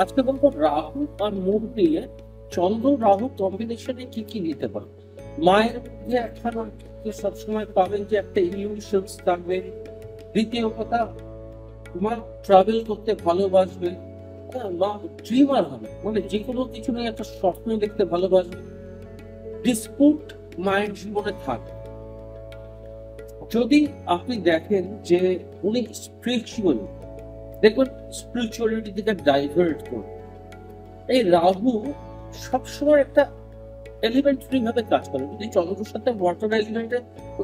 আজকে বলবো রাহু আর মুড নিয়ে। চন্দ্র রাহু কম্বিনেশনে কি কি নিতে পারে। মায়ের মধ্যে একখানা সবসময় পাবেন যে একটা ইলিউশনস থাকবে। দ্বিতীয় কথা, মা ট্রাভেল করতে ভালোবাসবে। হ্যাঁ, মা ড্রিমার হবে, মানে যে কোনো কিছু নিয়ে একটা স্বপ্ন দেখতে ভালোবাসবে। ডিসপুট মায়ের জীবনে থাকে। যদি আপনি দেখেন যে উনি স্পিরিচুয়াল, দেখবেন স্পিরিচুয়ালিটি থেকে ডাইভার্ট করবে। এই রাহু সবসময় একটা এলিমেন্টারি ভাবে কাজ করে। যদি চন্দ্রের সাথে ওয়াটার এলিমেন্টে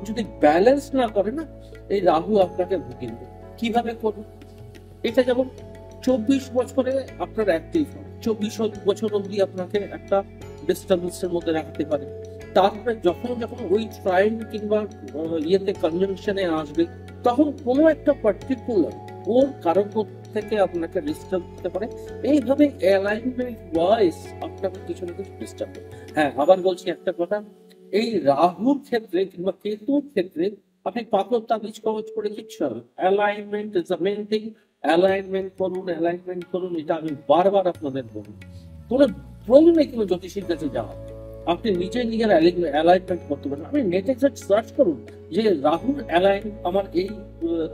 যদি ব্যালেন্স না করে না, এই রাহু আপনাকে ভুগিয়ে দেবে। কিভাবে করবে? এটা যেমন 24 বছরে আপনার অ্যাক্টিভ হয়, 24 বছর অব্দি আপনাকে একটা ডিস্টার্বেন্সের মধ্যে রাখতে পারে। তারপরে যখন যখন ওই ট্রাইন কিংবা ইয়েতে কনজাংশনে আসবে, তখন কোনো একটা পার্টিকুলার ওর কারক থেকে আপনাকে ডিস্টার্ব করতে পারে। এইভাবে অ্যালাইনমেন্ট ওয়াইজ আপনাকে কিছু না কিছু ডিস্টার্ব করে। হ্যাঁ, আবার বলছি একটা কথা, এই রাহুর ক্ষেত্রে কিংবা কেতুর ক্ষেত্রে আপনি পাথর তাবিজ কবজ করে কিচ্ছু হবে। Alignment is the main thing. Alignment করুন, অ্যালাইনমেন্ট করুন, এটা আমি বারবার আপনাদের বলি। কোনো প্রয়োজন নেই কোনো জ্যোতিষীর কাছে যাওয়া। আপনি নিজে নিজের অ্যালাইনমেন্ট করতে পারেন। আপনি নেটে সার্চ করুন যে রাহুর অ্যালাইন আমার এই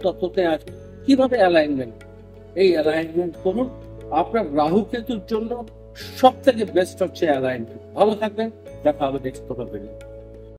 তত্ত্বতে আছে, কিভাবে অ্যালাইনমেন্ট। এই অ্যালাইনমেন্ট করুন। আপনার রাহু কেতুর জন্য সব থেকে বেস্ট হচ্ছে অ্যালাইনমেন্ট। ভালো থাকবেন, দেখা হবে নেক্সট কোনো ভিডিও।